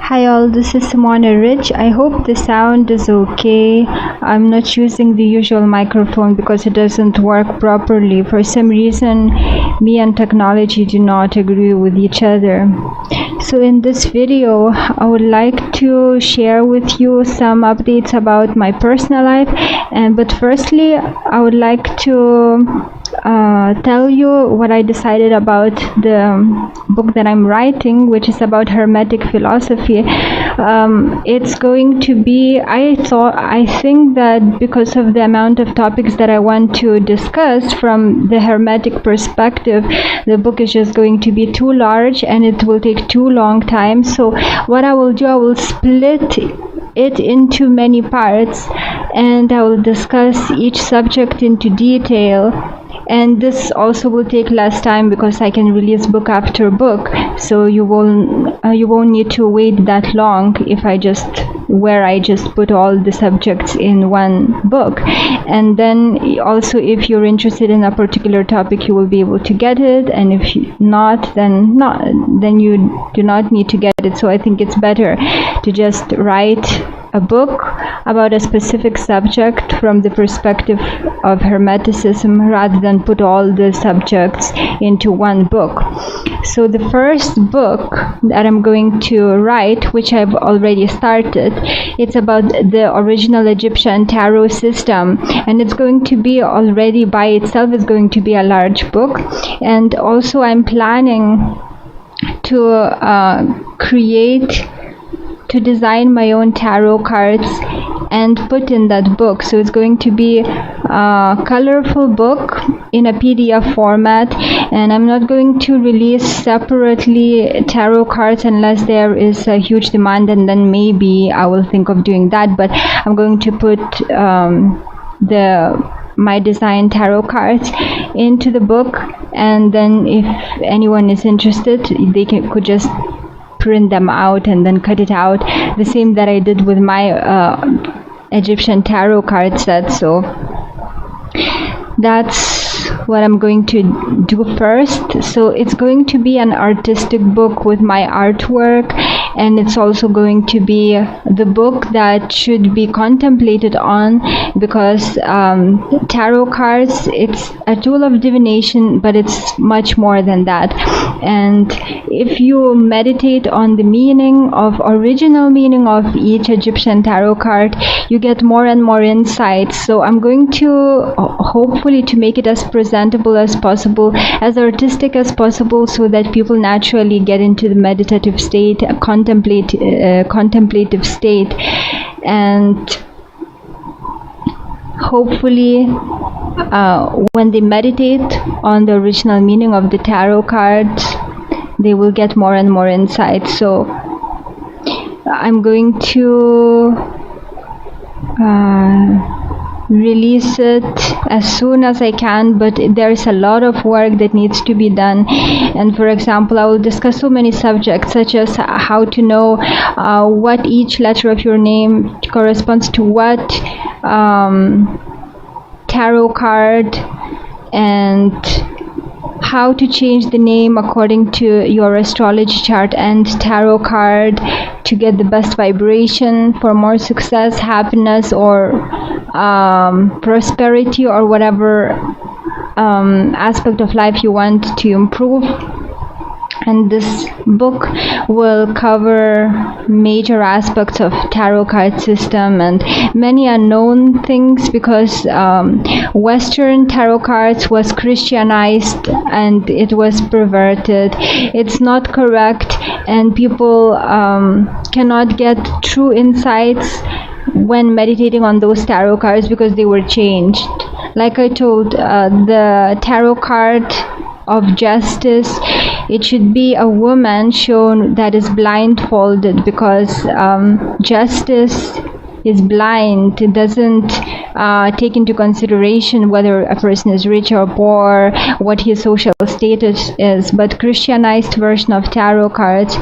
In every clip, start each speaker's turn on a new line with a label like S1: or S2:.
S1: Hi all, this is Simona Rich. I hope the sound is okay. I'm not using the usual microphone because it doesn't work properly. For some reason, me and technology do not agree with each other. So in this video, I would like to share with you some updates about my personal life. But firstly, I would like to tell you what I decided about the book that I'm writing, which is about Hermetic philosophy. It's going to be, I think that because of the amount of topics that I want to discuss from the Hermetic perspective, the book is just going to be too large and it will take too long time. So what I will do, I will split it into many parts and I will discuss each subject into detail. And this also will take less time because I can release book after book, so you won't need to wait that long if I just put all the subjects in one book. And then also, if you're interested in a particular topic, you will be able to get it, and if not, then you do not need to get it. So I think it's better to just write a book about a specific subject from the perspective of Hermeticism rather than put all the subjects into one book. So the first book that I'm going to write, which I've already started, it's about the original Egyptian tarot system, and it's going to be already by itself, it's going to be a large book. And also I'm planning to design my own tarot cards and put in that book. So it's going to be a colorful book in a PDF format, and I'm not going to release separately tarot cards unless there is a huge demand, and then maybe I will think of doing that. But I'm going to put my design tarot cards into the book, and then if anyone is interested, they could just print them out and then cut it out, the same that I did with my Egyptian tarot card set. So that's what I'm going to do first. So it's going to be an artistic book with my artwork, and it's also going to be the book that should be contemplated on, because tarot cards, it's a tool of divination, but it's much more than that. And if you meditate on the original meaning of each Egyptian tarot card, you get more and more insights. So I'm going to hopefully to make it as presentable as possible, as artistic as possible, so that people naturally get into the meditative state, a contemplative state, and hopefully when they meditate on the original meaning of the tarot cards, they will get more and more insight. So I'm going to release it as soon as I can, but there's a lot of work that needs to be done. And for example, I will discuss so many subjects, such as how to know what each letter of your name corresponds to what tarot card, and how to change the name according to your astrology chart and tarot card to get the best vibration for more success, happiness, or prosperity, or whatever aspect of life you want to improve. And this book will cover major aspects of tarot card system and many unknown things, because Western tarot cards was Christianized and it was perverted. It's not correct, and people cannot get true insights when meditating on those tarot cards because they were changed. Like I told, the tarot card of justice, it should be a woman shown that is blindfolded, because justice is blind. It doesn't take into consideration whether a person is rich or poor, what his social status is. But Christianized version of tarot cards,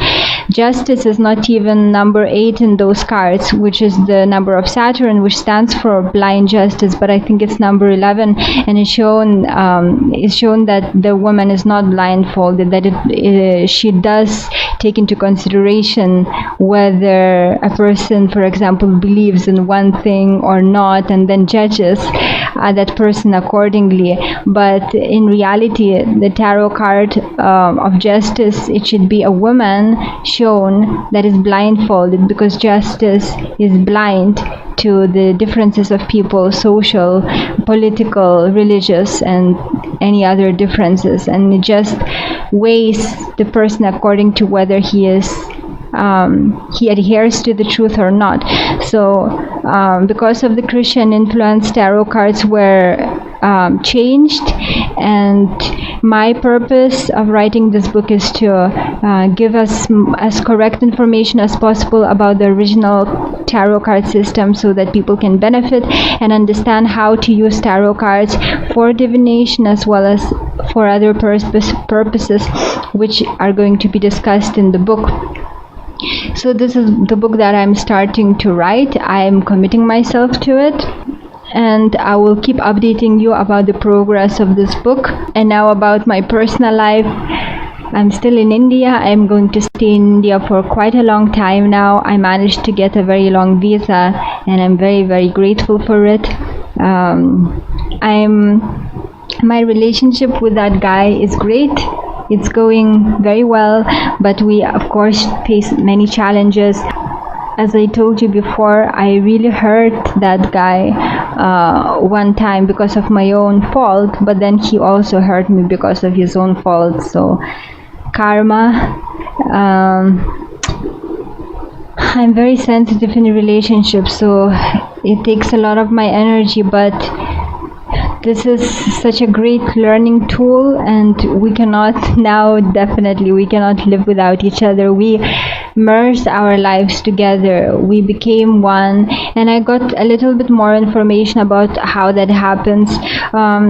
S1: Justice is not even number 8 in those cards, which is the number of Saturn, which stands for blind justice, but I think it's number 11, and it's shown that the woman is not blindfolded, that she does take into consideration whether a person, for example, believes in one thing or not, and then judges that person accordingly. But in reality, the tarot card of justice, it should be a woman shown that is blindfolded, because justice is blind to the differences of people, social, political, religious, and any other differences, and it just weighs the person according to whether he adheres to the truth or not. So because of the Christian influence, tarot cards were changed, and my purpose of writing this book is to give us as correct information as possible about the original tarot card system, so that people can benefit and understand how to use tarot cards for divination as well as for other purposes, which are going to be discussed in the book. So this is the book that I'm starting to write. I'm committing myself to it, and I will keep updating you about the progress of this book. And now about my personal life. I'm still in India. I'm going to stay in India for quite a long time now. I managed to get a very long visa, and I'm very, very grateful for it. My relationship with that guy is great. It's going very well, but we of course face many challenges. As I told you before, I really hurt that guy one time because of my own fault, but then he also hurt me because of his own fault. So karma. I'm very sensitive in relationships, so it takes a lot of my energy, but this is such a great learning tool, and we cannot live without each other. We merged our lives together. We became one, and I got a little bit more information about how that happens.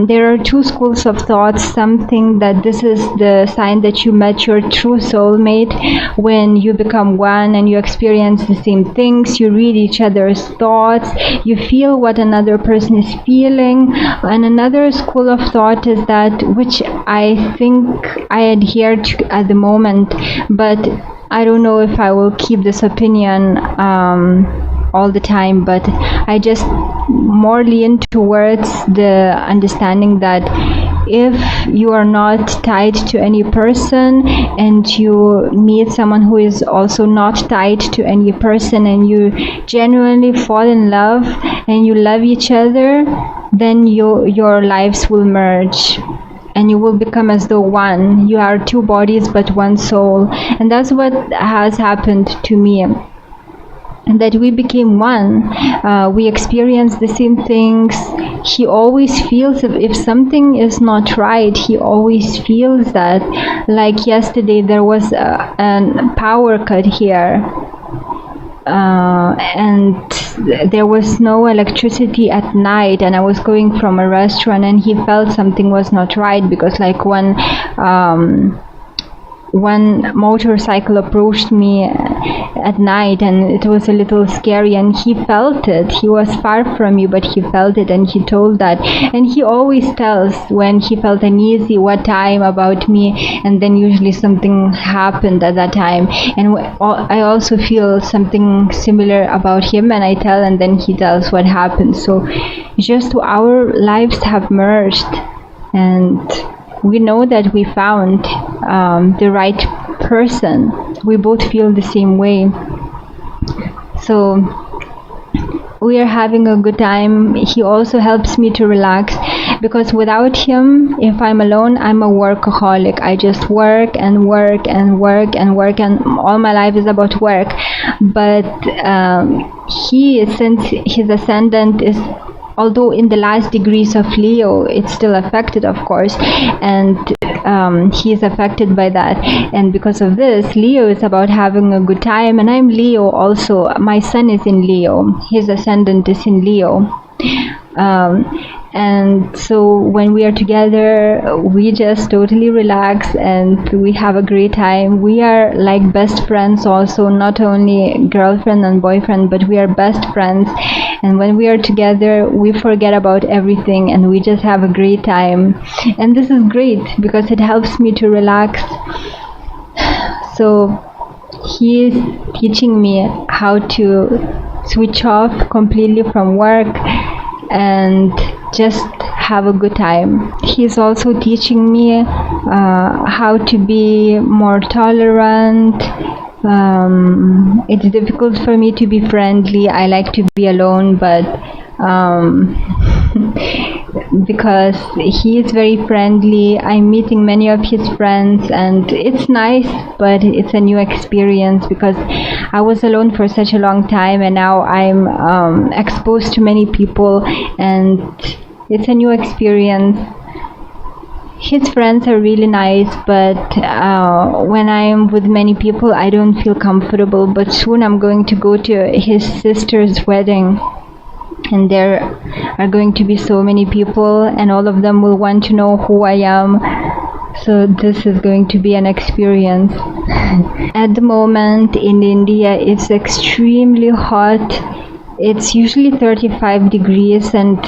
S1: There are two schools of thought. Some think that this is the sign that you met your true soulmate when you become one and you experience the same things, you read each other's thoughts, you feel what another person is feeling. And another school of thought is that, which I think I adhere to at the moment, but I don't know if I will keep this opinion all the time, but I just more lean towards the understanding that if you are not tied to any person and you meet someone who is also not tied to any person, and you genuinely fall in love and you love each other, then your lives will merge and you will become as though one. You are two bodies but one soul, and that's what has happened to me, that we became one. We experience the same things. He always feels if something is not right, he always feels that. Like yesterday there was a power cut here, and there was no electricity at night, and I was going from a restaurant, and he felt something was not right, because like one motorcycle approached me at night, and it was a little scary, and he felt it. He was far from me, but he felt it, and he told that. And he always tells when he felt uneasy what time about me, and then usually something happened at that time. And I also feel something similar about him, and I tell, and then he tells what happened. So just our lives have merged, and we know that we found the right person. We both feel the same way. So we are having a good time. He also helps me to relax, because without him, if I'm alone, I'm a workaholic. I just work and work and work and work, and all my life is about work. But since his ascendant is, although in the last degrees of Leo, it's still affected, of course, and he is affected by that. And because of this, Leo is about having a good time, and I'm Leo also. My son is in Leo. His ascendant is in Leo. And so when we are together, we just totally relax and we have a great time. We are like best friends also, not only girlfriend and boyfriend, but we are best friends. And when we are together, we forget about everything and we just have a great time. And this is great because it helps me to relax. So he is teaching me how to switch off completely from work and just have a good time. He's also teaching me how to be more tolerant. It's difficult for me to be friendly. I like to be alone, but because he is very friendly, I'm meeting many of his friends and it's nice, but it's a new experience because I was alone for such a long time and now I'm exposed to many people and it's a new experience. His friends are really nice, but when I'm with many people I don't feel comfortable. But soon I'm going to go to his sister's wedding and there are going to be so many people and all of them will want to know who I am. So this is going to be an experience. At the moment in India it's extremely hot. It's usually 35 degrees and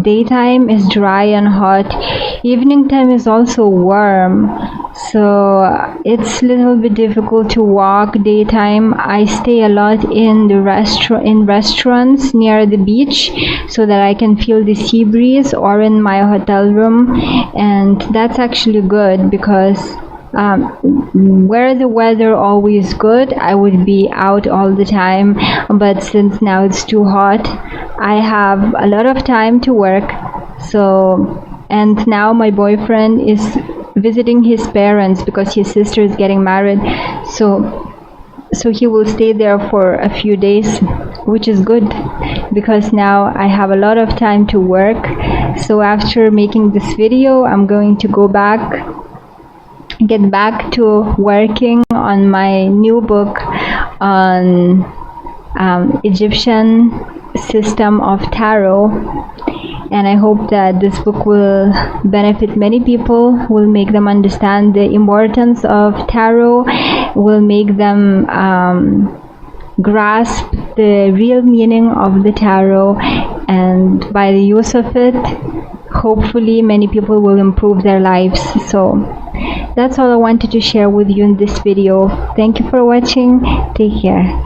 S1: daytime is dry and hot. Evening time is also warm. So it's a little bit difficult to walk daytime. I stay a lot in the restaurants near the beach so that I can feel the sea breeze, or in my hotel room, and that's actually good because where the weather always good, I would be out all the time, but since now it's too hot, I have a lot of time to work. So, and now my boyfriend is visiting his parents because his sister is getting married, so he will stay there for a few days, which is good because now I have a lot of time to work. So after making this video, I'm going to get back to working on my new book on Egyptian system of tarot, and I hope that this book will benefit many people, will make them understand the importance of tarot, will make them grasp the real meaning of the tarot, and by the use of it, hopefully many people will improve their lives. So that's all I wanted to share with you in this video. Thank you for watching. Take care.